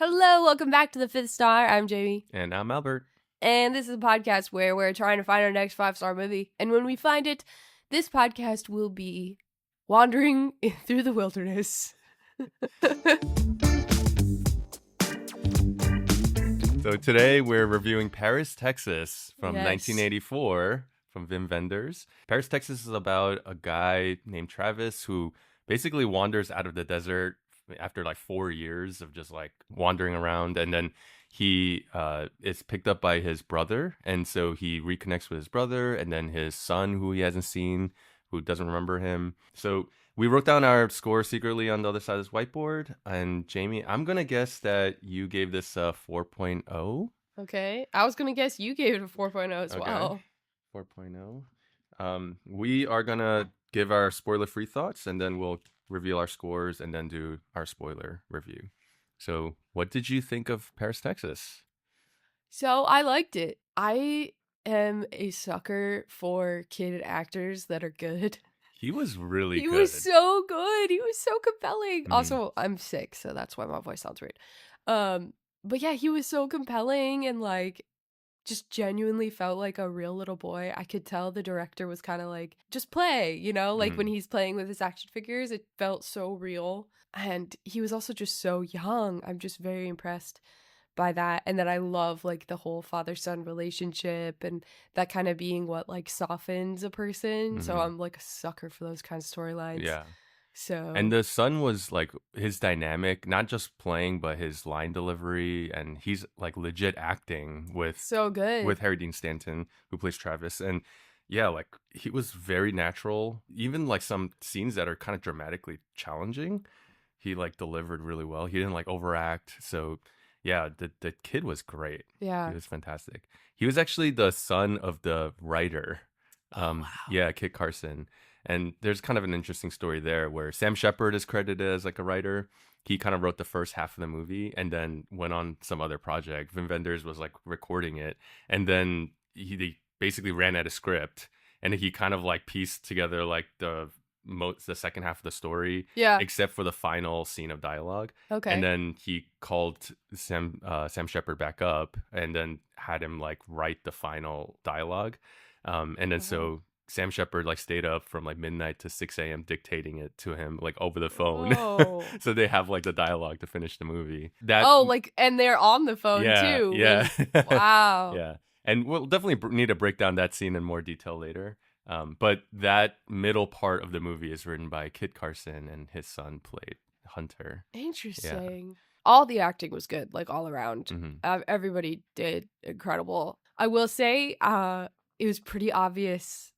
Hello, welcome back to the Fifth Star. I'm Jamie. And I'm Albert. And this is a podcast where we're trying to find our next 5-star movie. And when we find it, this podcast will be wandering through the wilderness. So today we're reviewing Paris, Texas from Yes. 1984 from Wim Wenders. Paris, Texas is about a guy named Travis who basically wanders out of the desert after like 4 years of just like wandering around, and then he is picked up by his brother, and so he reconnects with his brother and then his son who he hasn't seen, who doesn't remember him. So we wrote down our score secretly on the other side of this whiteboard, and Jamie, I'm gonna guess that you gave this a 4.0. Okay. I was going to guess you gave it a 4.0 as Okay. well. 4.0. We are gonna give our spoiler-free thoughts, and then we'll reveal our scores and then do our spoiler review. So what did you think of Paris, Texas? So I liked it. I am a sucker for kid actors that are good. He was really He good. was so good. He was so compelling. Mhm. Also, I'm sick, so that's why my voice sounds weird. But yeah, he was so compelling and like just genuinely felt like a real little boy. I could tell the director was kind of like, just play, like when he's playing with his action figures, it felt so real. And he was also just so young. I'm just very impressed by that. And then I love like the whole father-son relationship and that kind of being what like softens a person. So Mhm. I'm like a sucker for those kinds of storylines. Yeah. So And the son was like his dynamic, not just playing, but his line delivery, and he's like legit acting with so good. Harry Dean Stanton, who plays Travis. And yeah, like he was very natural. Even like some scenes that are kind of dramatically challenging, he like delivered really well. He didn't like overact. So yeah, the kid was great. Yeah. He was fantastic. He was actually the son of the writer. Wow. Yeah, Kit Carson. And there's kind of an interesting story there where Sam Shepard is credited as like a writer. He kind of wrote the first half of the movie and then went on some other project. Wim Wenders was like recording it, and then they basically ran out of script, and he kind of like pieced together like the second half of the story, Yeah. except for the final scene of dialogue. Okay. And then he called Sam Shepard back up and then had him like write the final dialogue. And then so Sam Shepard like stayed up from like midnight to 6 a.m. dictating it to him like over the phone. Oh. So they have like the dialogue to finish the movie. And they're on the phone too. Yeah. Wow. Yeah. And we'll definitely need to break down that scene in more detail later. But that middle part of the movie is written by Kit Carson, and his son played Hunter. Interesting. Yeah. All the acting was good, like all around. Mm-hmm. Everybody did incredible. I will say, it was pretty obvious,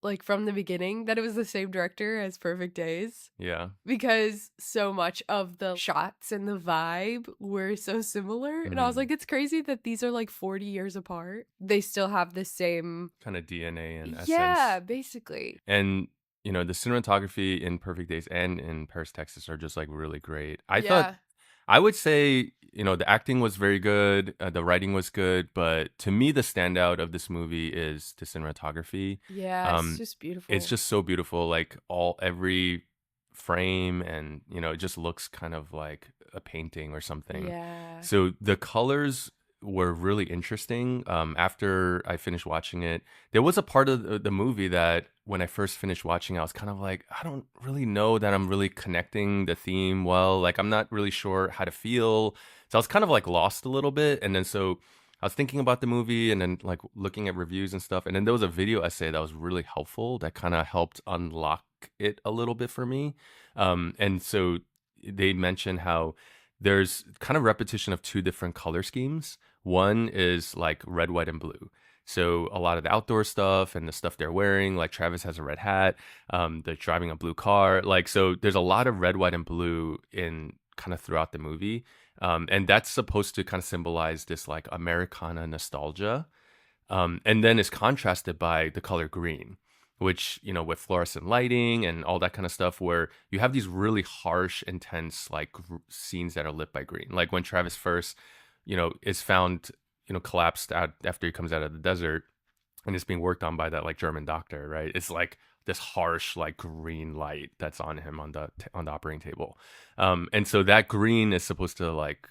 like from the beginning, that it was the same director as Perfect Days. Yeah. Because so much of the shots and the vibe were so similar. And I was like, it's crazy that these are like 40 years apart. They still have the same kind of DNA and essence. Yeah, basically. And the cinematography in Perfect Days and in Paris, Texas are just like really great. I would say, the acting was very good. The writing was good. But to me, the standout of this movie is the cinematography. Yeah, it's just beautiful. It's just so beautiful. Like every frame, and, it just looks kind of like a painting or something. Yeah. So the colors were really interesting. After I finished watching it, there was a part of the movie that when I first finished watching, I was kind of like, I don't really know that I'm really connecting the theme well. Like, I'm not really sure how to feel. So I was kind of like lost a little bit. And then so I was thinking about the movie and then like looking at reviews and stuff. And then there was a video essay that was really helpful that kind of helped unlock it a little bit for me. And so they mentioned how there's kind of repetition of two different color schemes. One is like red, white, and blue. So a lot of the outdoor stuff and the stuff they're wearing, like Travis has a red hat, they're driving a blue car. Like, so there's a lot of red, white, and blue in kind of throughout the movie. And that's supposed to kind of symbolize this like Americana nostalgia. And then it's contrasted by the color green, which, with fluorescent lighting and all that kind of stuff, where you have these really harsh, intense, like scenes that are lit by green. Like when Travis first, is found, collapsed out after he comes out of the desert and is being worked on by that like German doctor, right? It's like this harsh, like green light that's on him on the operating table. And so that green is supposed to like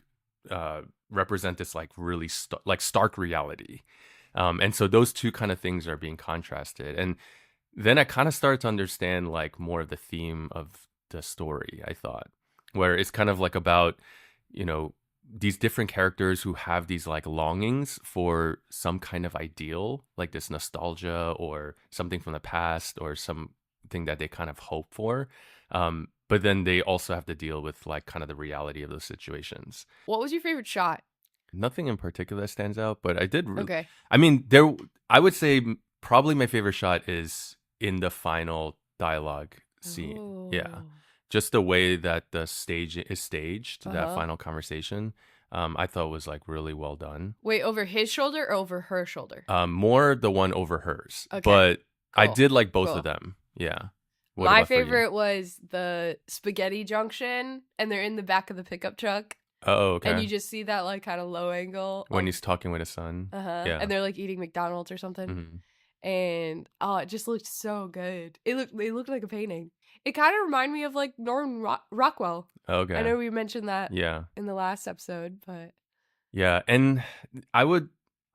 represent this like really like stark reality. And so those two kind of things are being contrasted. And then I kind of started to understand like more of the theme of the story, I thought, where it's kind of like about, you know, these different characters who have these like longings for some kind of ideal, like this nostalgia or something from the past or something that they kind of hope for. But then they also have to deal with like kind of the reality of those situations. What was your favorite shot? Nothing in particular that stands out, but I did. Okay. I mean, I would say probably my favorite shot is in the final dialogue scene. Yeah, Oh. just the way that the stage is staged, that Uh-huh. final conversation, I thought was like really well done. Wait, over his shoulder or over her shoulder? More the one over hers, Okay. but I Cool. did like both of Cool. them. Yeah. What My about for you? favorite was the spaghetti junction, and they're in the back of the pickup truck, Oh, and okay. you just see that like kind of low angle When of he's talking with his son. Yeah. and they're like eating McDonald's or something. Hmm. And oh, it just looked so good. They looked like a painting. It kind of reminded me of like Norman Rockwell. I Okay. know we mentioned that Yeah. in the last episode, but Yeah, and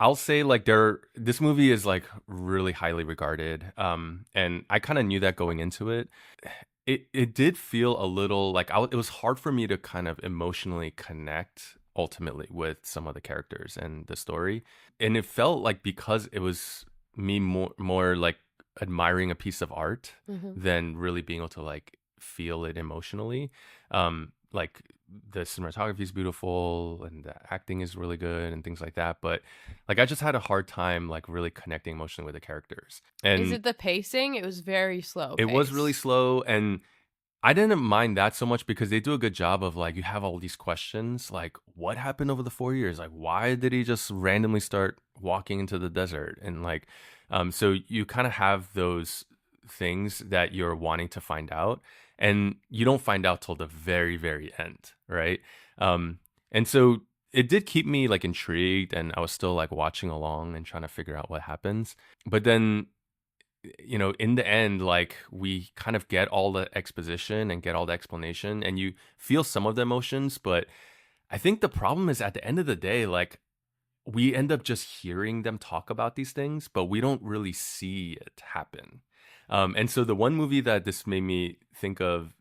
I'll say like this movie is like really highly regarded. And I kind of knew that going into it. It did feel a little like it was hard for me to kind of emotionally connect ultimately with some of the characters and the story. And it felt like because it was me more like admiring a piece of art mhm. than really being able to like feel it emotionally. Like the cinematography is beautiful and the acting is really good and things like that, but like I just had a hard time like really connecting emotionally with the characters. Is And it the pacing? It was very slow it was really pace. slow, and I didn't mind that so much because they do a good job of like you have all these questions like what happened over the 4 years, like why did he just randomly start walking into the desert, and like so you kind of have those things that you're wanting to find out, and you don't find out till the very end, right? um and so it did keep me like intrigued, and I was still like watching along and trying to figure out what happens. But then, you know, in the end, like we kind of get all the exposition and get all the explanation, and you feel some of the emotions. But I think the problem is at the end of the day, like we end up just hearing them talk about these things, but we don't really see it happen. And so the one movie that this made me think of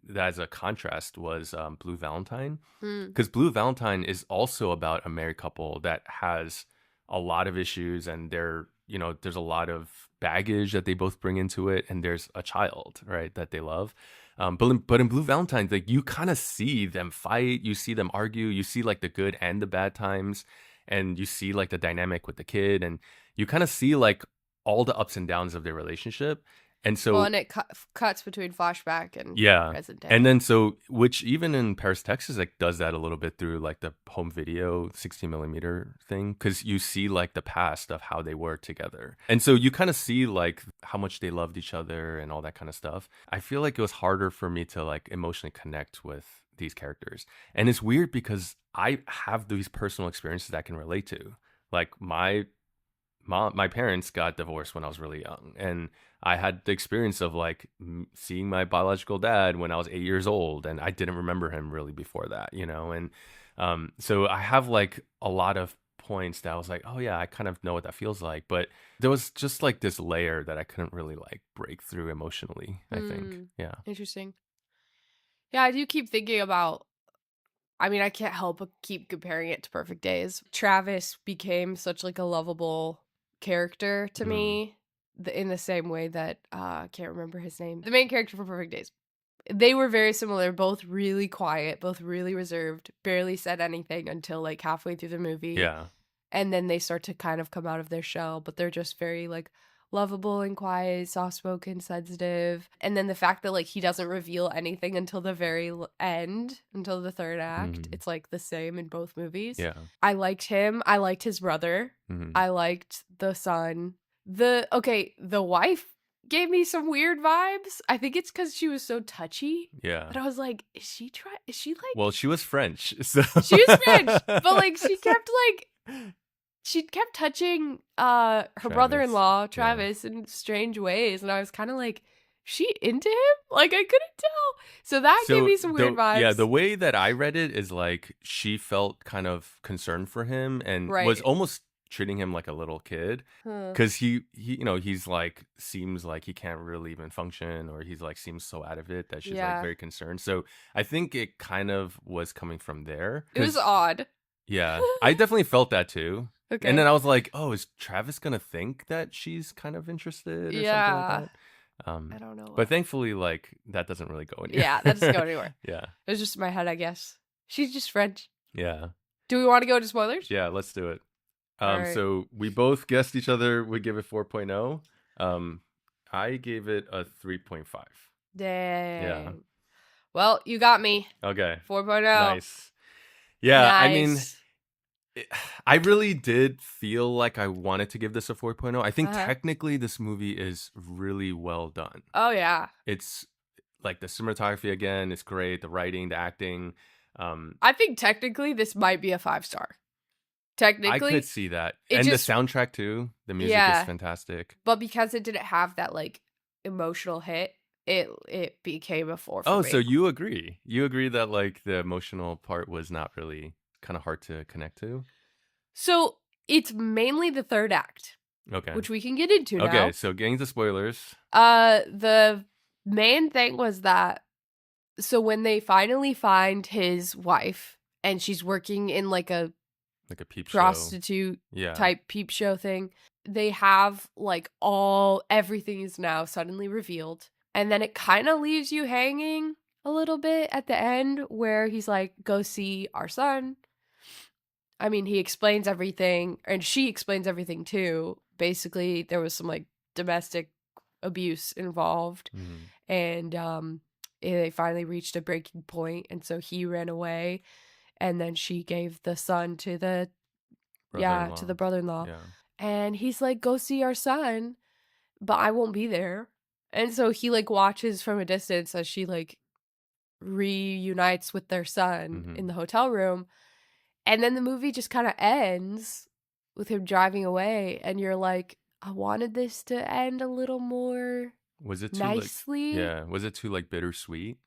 that as a contrast was Blue Valentine, Mm. because Blue Valentine is also about a married couple that has a lot of issues, and there's a lot of baggage that they both bring into it, and there's a child, right, that they love. But in Blue Valentine, like you kind of see them fight, you see them argue, you see like the good and the bad times, and you see like the dynamic with the kid, and you kind of see like all the ups and downs of their relationship. And Well, so and it cuts between flashback and yeah. present And day. then so which even in Paris, Texas, like does that a little bit through like the home video 16 millimeter thing. Cause you see like the past of how they were together. And so you kind of see like how much they loved each other and all that kind of stuff. I feel like it was harder for me to like emotionally connect with these characters. And it's weird because I have these personal experiences that I can relate to. Like my parents got divorced when I was really young, and I had the experience of like seeing my biological dad when I was 8 years old, and I didn't remember him really before that, you know. And so I have like a lot of points that I was like, oh yeah, I kind of know what that feels like, but there was just like this layer that I couldn't really like break through emotionally, I think. Mm. Yeah. Interesting. Yeah, I do keep thinking about. I mean, I can't help but keep comparing it to Perfect Days. Travis became such like a lovable character to Mm, me, in the same way that I can't remember his name. The main character for Perfect Days. They were very similar, both really quiet, both really reserved, barely said anything until like halfway through the movie. yeah. And then they start to kind of come out of their shell, but they're just very like lovable and quiet, soft-spoken, sensitive. And then the fact that like he doesn't reveal anything until the very end, until the third act, Mm, it's like the same in both movies. yeah. I liked him. I liked his brother. Mm, I liked the son. The wife gave me some weird vibes. I think it's because she was so touchy. yeah. But I was like, is she Well, like she was French, so she was French, but like she kept touching her Travis. brother-in-law Yeah. Travis in strange ways, and I was kind of like, she into him? Like, I couldn't tell. So that gave So me some weird the vibes. way that I read it is like she felt kind of concerned for him and was Right. almost treating him like a little kid Huh. because he he's like seems like he can't really even function, or he's like seems so out of it that she's like Yeah. very concerned. So I think it kind of was coming from there It was because odd. yeah, I definitely felt that too. And Okay. then I was like, oh, is Travis gonna think that she's kind of interested or something like Yeah. that? I don't know But why. thankfully, like that doesn't really go Yeah, that doesn't go anywhere. anywhere. Yeah, It was just in my head, I guess. She's just French. yeah, Do we want to go to spoilers? yeah. Let's do it. All right. So we both guessed each other would give it 4.0. I gave it a 3.5. Yeah. Dang. Well, you got me. Okay. 4.0. Nice. Yeah. I mean, Nice. I really did feel like I wanted to give this a 4.0. I think Uh-huh. technically this movie is really well done. Oh, yeah. It's like the cinematography again is great, the writing, the acting. I think technically this might be a 5-star. I could Technically, see that. it And the just, soundtrack too. The music is yeah. fantastic. But because it didn't have that, like, emotional hit, it became a 4 for Oh, so me. you agree. You agree that like the emotional part was not really kind of hard to connect to? So it's mainly the third act, Okay. which we can get into Okay, now. so getting to spoilers. The main thing was that, so when they finally find his wife and she's working in like a Like a peep show. prostitute Yeah. type peep show thing, they have like everything is now suddenly revealed. And then it kind of leaves you hanging a little bit at the end where he's like, go see our son. I mean, he explains everything and she explains everything too. Basically, there was some like domestic abuse involved, Mhm. and they finally reached a breaking point, and so he ran away, and then she gave the son to the Brother-in-law. brother-in-law, Yeah. and he's like, go see our son, but I won't be there. And so he like watches from a distance as she like reunites with their son in Mhm. the hotel room, and then the movie just kind of ends with him driving away, and you're like, I wanted this to end a little more Was it too like nicely. yeah, was it too like bittersweet?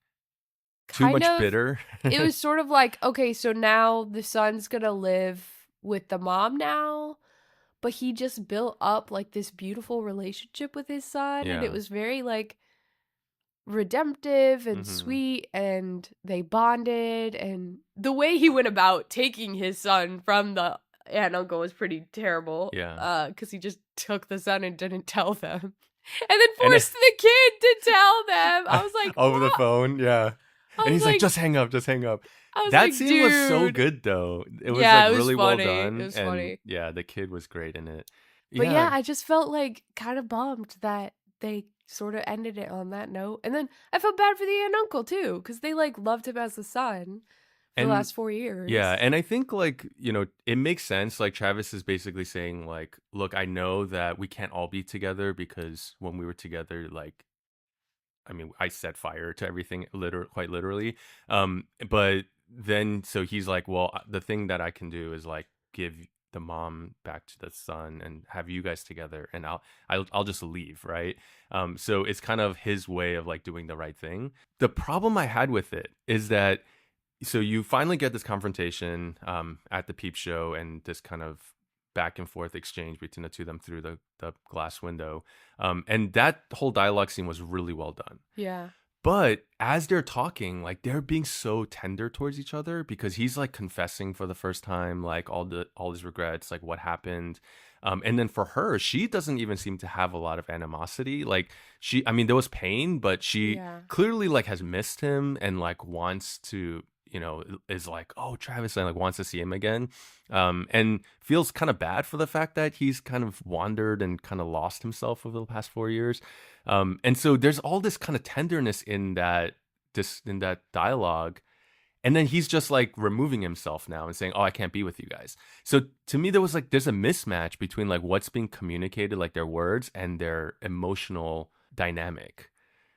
Too Kind much of. bitter? It was sort of like, okay, so now the son's gonna live with the mom now, but he just built up like this beautiful relationship with his son, and it Yeah. was very like redemptive and Mhm. sweet, and they bonded, and the way he went about taking his son from the aunt and uncle was pretty terrible, Yeah. because he just took the son and didn't tell them, and then And it, forced the kid to tell them. I was like, over the what? phone, yeah. I And was he's like, like, just hang up, just hang up. I was That like, scene was so dude. good though. It was Yeah, like it was really well funny. It done. was And funny. yeah, the kid was great in it. But Yeah. yeah, I just felt like kind of bummed that they sort of ended it on that note. And then I felt bad for the aunt and uncle too, because they like loved him as a son for the And last 4 years. yeah, and I think like, it makes sense. Like Travis is basically saying like, look, I know that we can't all be together because when we were together, like I mean, I set fire to everything, quite literally. But then, so he's like, well, the thing that I can do is like give the mom back to the son and have you guys together, and I'll just leave, right? So it's kind of his way of like doing the right thing. The problem I had with it is that so you finally get this confrontation at the peep show and this kind of back and forth exchange between the two of them through the glass window. And that whole dialogue scene was really well done. Yeah. But as they're talking, like they're being so tender towards each other because he's like confessing for the first time, like all his regrets, like what happened. And then for her, she doesn't even seem to have a lot of animosity. Like I mean, there was pain, but she Yeah. clearly like has missed him and like wants to, is like, oh, Travis, and like wants to see him again. And feels kind of bad for the fact that he's kind of wandered and kind of lost himself over the past 4 years. And so there's all this kind of tenderness in that dialogue. And then he's just like removing himself now and saying, oh, I can't be with you guys. So to me, there's a mismatch between like what's being communicated, like their words and their emotional dynamic.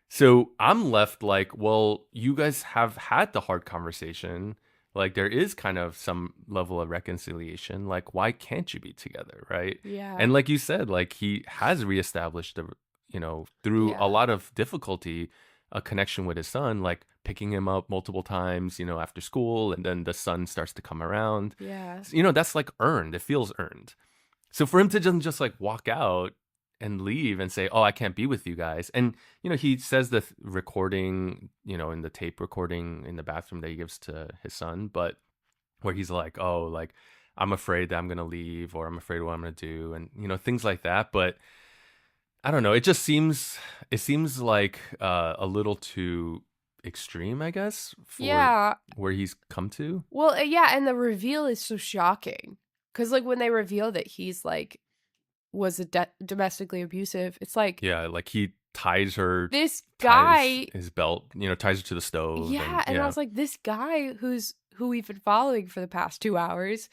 So I'm left like, well, you guys have had the hard conversation. Like there is kind of some level of reconciliation. Like, why can't you be together? Right. Yeah. And like you said, like he has reestablished through a Yeah. lot of difficulty, a connection with his son, like picking him up multiple times, after school, and then the son starts to come around. Yeah. That's like earned. It feels earned. So for him to just like walk out and leave and say, "Oh, I can't be with you guys," and he says the recording, in the tape recording in the bathroom that he gives to his son, but where he's like, "Oh, like I'm afraid that I'm gonna leave, or I'm afraid of what I'm gonna do," and things like that. But I don't know. It seems like a little too extreme, I guess, for Yeah. where he's come to. Well, yeah, and the reveal is so shocking. Cuz like when they reveal that he's like was a domestically abusive, it's like Yeah, like he ties her, this ties guy. his belt, ties her to the stove, and Yeah, and I yeah, was like, this guy who we've been following for the past 2 hours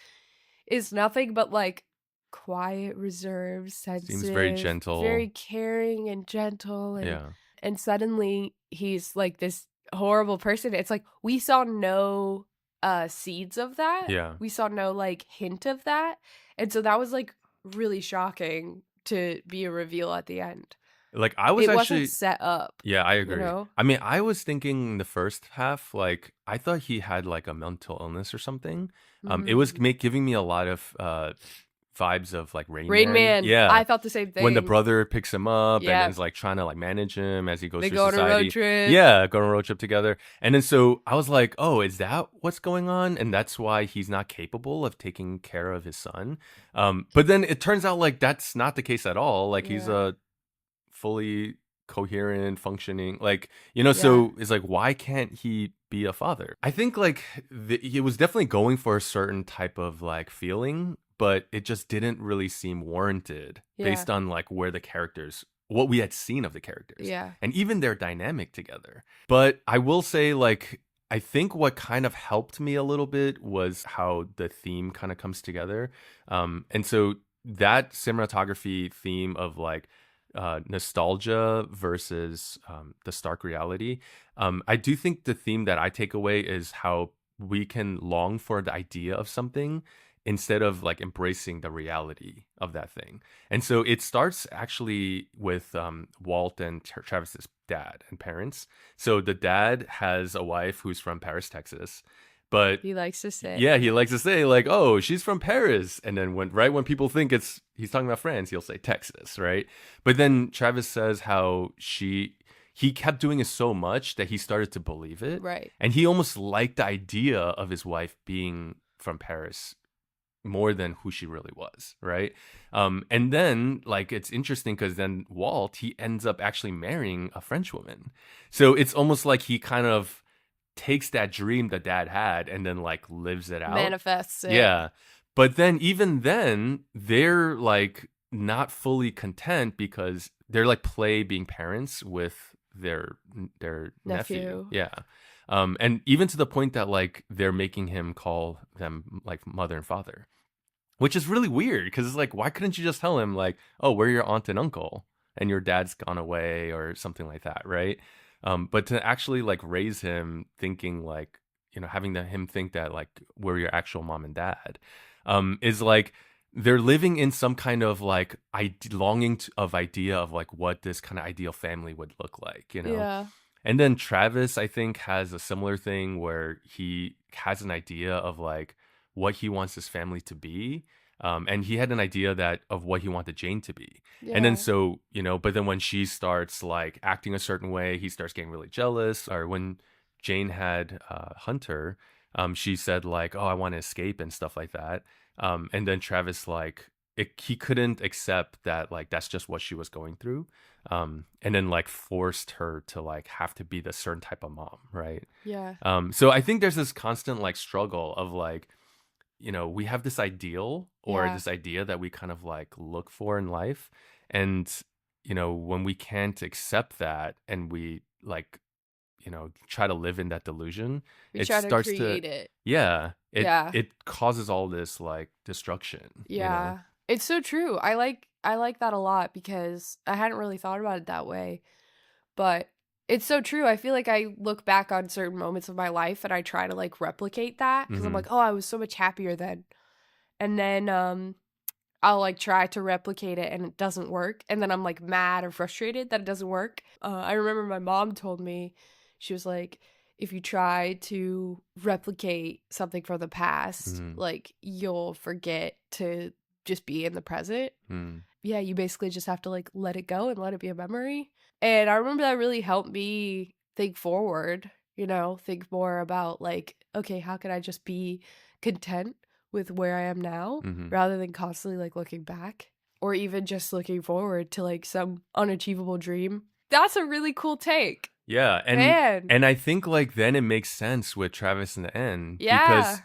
is nothing but like quiet, reserved, seems very sensitive, very gentle. caring and gentle, Yeah, and suddenly he's like this horrible person. It's like we saw no seeds of that. yeah. We saw no like hint of that. And so that was like really shocking to be a reveal at the end. Like I was It wasn't actually, set up, yeah, I you agree. know? I mean, I was thinking the first half, like I thought he had like a mental illness or something. It was Mm. giving me a lot of vibes of like Rain Rain Man. Man. Yeah, I thought the same when the thing. brother picks him up and Yeah. is like trying to like manage him as he goes They through go on a road society. trip. Yeah, go on a road trip together. And then so I was like, oh, is that what's going on? And that's why he's not capable of taking care of his son. But then it turns out like that's not the case at all. Like he's Yeah. a fully coherent, functioning, like, Yeah. so it's like, why can't he be a father? I think like he was definitely going for a certain type of like feeling, but it just didn't really seem warranted Yeah. based on like where the characters, what we had seen of the characters, Yeah. and even their dynamic together. But I will say, like, I think what kind of helped me a little bit was how the theme kind of comes together. And so that cinematography theme of like nostalgia versus the stark reality. I do think the theme that I take away is how we can long for the idea of something instead of like embracing the reality of that thing. And so it starts actually with Walt and Travis's dad and parents. So the dad has a wife who's from Paris, Texas, but He likes to say. yeah, he likes to say like, "Oh, she's from Paris," and then when people think he's talking about France, he'll say Texas, right? But then Travis says how he kept doing it so much that he started to believe it, Right. and he almost liked the idea of his wife being from Paris more than who she really was, right? And then like it's interesting because then Walt, he ends up actually marrying a French woman, so it's almost like he kind of takes that dream that dad had and then like lives it out. Manifests it. Yeah. But then even then they're like not fully content because they're like play being parents with their nephew. Nephew. Yeah. And even to the point that like they're making him call them like mother and father, which is really weird because it's like, why couldn't you just tell him like, oh, we're your aunt and uncle and your dad's gone away or something like that, right? But to actually like raise him thinking like, having him think that like we're your actual mom and dad, is like they're living in some kind of like longing of idea of like what this kind of ideal family would look like. Yeah. And then Travis, I think, has a similar thing where he has an idea of like what he wants his family to be. And he had an idea that of what he wanted Jane to be. And then Yeah. so, but then when she starts like acting a certain way, he starts getting really jealous. Or when Jane had Hunter, she said like, "Oh, I want to escape" and stuff like that. And then Travis like he couldn't accept that like that's just what she was going through, and then like forced her to like have to be the certain type of mom, right? Yeah. So I think there's this constant like struggle of like, we have this ideal or Yeah. this idea that we kind of like look for in life, and when we can't accept that and we like try to live in that delusion, We it try to starts to, create it. yeah, it Yeah. it causes all this like destruction. Yeah. It's so true. I like that a lot because I hadn't really thought about it that way. But it's so true. I feel like I look back on certain moments of my life and I try to like replicate that because I'm Hmm. like, "Oh, I was so much happier then." And then I'll like try to replicate it and it doesn't work. And then I'm like mad or frustrated that it doesn't work. I remember my mom told me, she was like, if you try to replicate something from the past, Mm, like you'll forget to just be in the present. mm, Yeah, you basically just have to like let it go and let it be a memory. And I remember that really helped me think forward, think more about like, okay, how can I just be content with where I am now hmm. rather than constantly like looking back or even just looking forward to like some unachievable dream. That's a really cool take. Yeah, Man. and I think like then it makes sense with Travis in the end Yeah. because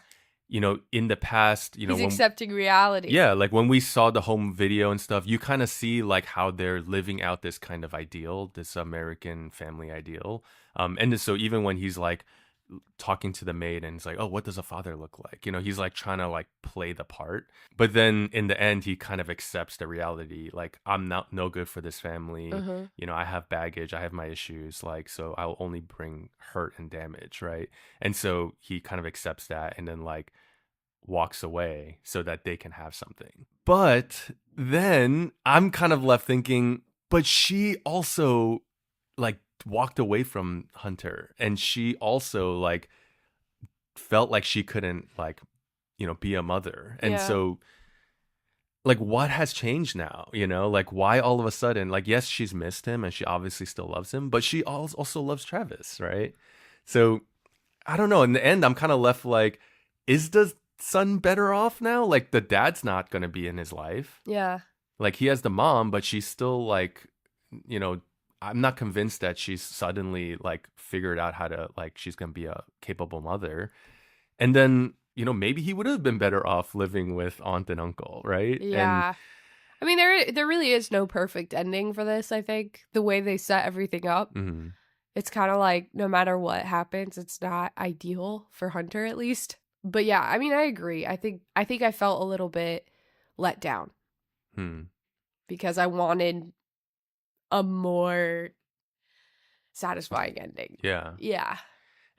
in the past, He's when accepting reality. yeah, like when we saw the home video and stuff, you kind of see like how they're living out this kind of ideal, this American family ideal. And so even when he's like talking to the maid and he's like, "Oh, what does a father look like?" He's like trying to like play the part. But then in the end, he kind of accepts the reality. Like, I'm not no good for this family. Uh-huh. I have baggage. I have my issues. Like, so I'll only bring hurt and damage, right? And so he kind of accepts that, and then like walks away so that they can have something. But then I'm kind of left thinking, but she also like walked away from Hunter, and she also like felt like she couldn't like be a mother. And Yeah. so like what has changed now, like why all of a sudden, like yes, she's missed him and she obviously still loves him, but she also loves Travis, right? So I don't know. In the end, I'm kind of left like, is the son better off now? Like the dad's not going to be in his life. Yeah. Like he has the mom, but she's still like, you know, I'm not convinced that she's suddenly like figured out how to like she's going to be a capable mother. And then, maybe he would have been better off living with aunt and uncle, right? And Yeah. I mean, there really is no perfect ending for this, I think. The way they set everything up, mhm. it's kind of like no matter what happens, it's not ideal for Hunter at least. But yeah, I mean, I agree. I think I felt a little bit let down Hmm. because I wanted a more satisfying ending. Yeah. Yeah.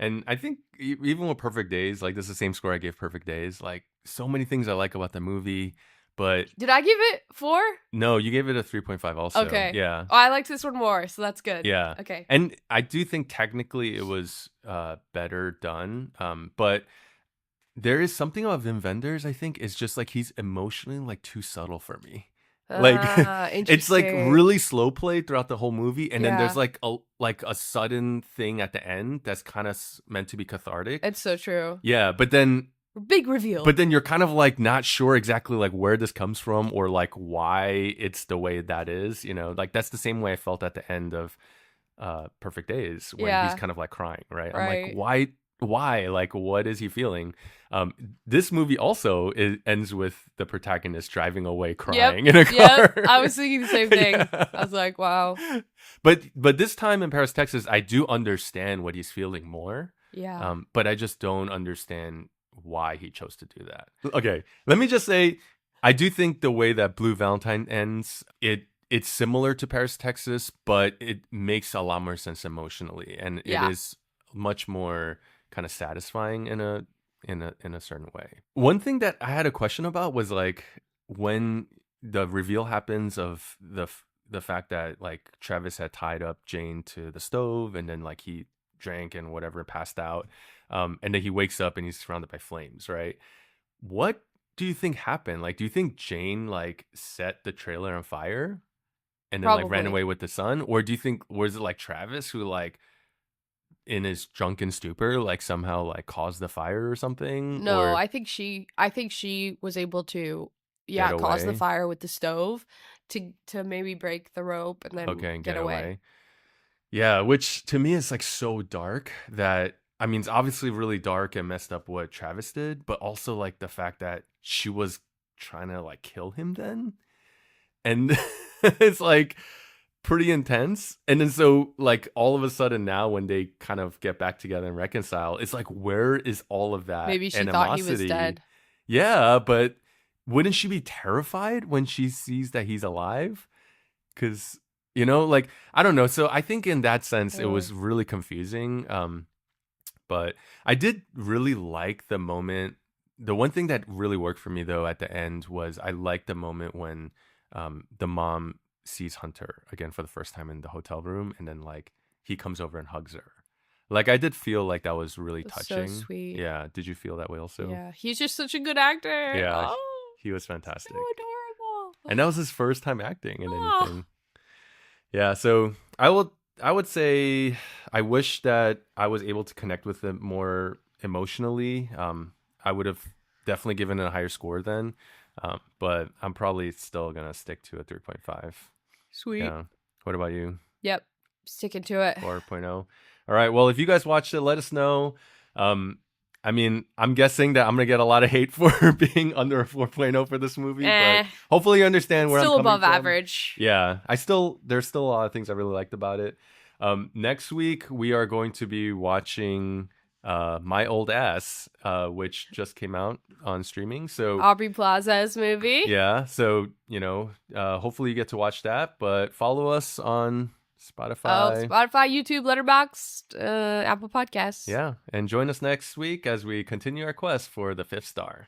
And I think even with Perfect Days, like this is the same score I gave Perfect Days. Like so many things I like about the movie, but Did I give it 4? no, you gave it a 3.5 also. Okay. Yeah. Oh, I liked this one more, so that's good. Yeah. Okay. And I do think technically it was better done. But there is something about Wim Wenders, I think, is just like he's emotionally like too subtle for me. Like Ah, it's like interesting. really slow play throughout the whole movie, and then there's Yeah. like a sudden thing at the end that's kind of meant to be cathartic. It's so true. Yeah, but then Big reveal. you're kind of like not sure exactly like where this comes from or like why it's the way that is, like that's the same way I felt at the end of Perfect Days when he's Yeah. kind of like crying, right? I'm like, Right. why? Like, what is he feeling? This movie also ends with the protagonist driving away Yep. crying in a Yep. car. I was thinking the same thing. I Yeah. was like, wow. But this time in Paris, Texas, I do understand what he's feeling more. Yeah. But I just don't understand why he chose to do that. Okay, let me just say, I do think the way that Blue Valentine ends, it's similar to Paris, Texas, but it makes a lot more sense emotionally, and it Yeah. is much more kind of satisfying in a certain way. One thing that I had a question about was like when the reveal happens of the fact that like Travis had tied up Jane to the stove and then like he drank and whatever passed out, and then he wakes up and he's surrounded by flames, right? What do you think happened? Like, do you think Jane like set the trailer on fire and then like ran Probably. away with the sun, or do you think was it like Travis who like in his drunken stupor like somehow like caused the fire or something, No, or I think she was able to, get yeah, cause the away? fire with the stove to maybe break the rope and then Okay, and get get away. away. Yeah, which to me is like so dark that I mean, it's obviously really dark and messed up what Travis did, but also like the fact that she was trying to like kill him then. And it's like pretty intense. And then so like all of a sudden now when they kind of get back together and reconcile, it's like where is all of that Maybe she thought he was animosity? dead. Yeah, but wouldn't she be terrified when she sees that he's alive? Because like I don't know. So I think in that sense it Uh, was really confusing. But I did really like the moment The one thing that really worked for me though at the end was I liked the moment when the mom sees Hunter again for the first time in the hotel room, and then like he comes over and hugs her. Like I did feel like that was really That's so touching. sweet. Yeah, did you feel that way also? Yeah, he's just such a good actor. Yeah, Oh, he was so fantastic. adorable. And that was his first time acting in Oh, anything. Yeah, so I would say I wish that I was able to connect with it more emotionally. I would have definitely given it a higher score then. But I'm probably still gonna stick to a 3.5. sweet. Yeah. What about you? Yep, sticking to it. 4.0. All right. Well, if you guys watched it, let us know. Um, I mean, I'm guessing that I'm gonna get a lot of hate for being under a 4.0 for this movie, but Eh, hopefully you understand where I'm still coming above from. average. Yeah, there's still a lot of things I really liked about it. Next week we are going to be watching My Old Ass, which just came out on streaming. So Aubrey Plaza's movie. yeah, so hopefully you get to watch that. But follow us on Oh, Spotify. Spotify, YouTube, Letterboxd, Apple Podcasts. Yeah, and join us next week as we continue our quest for the 5th star.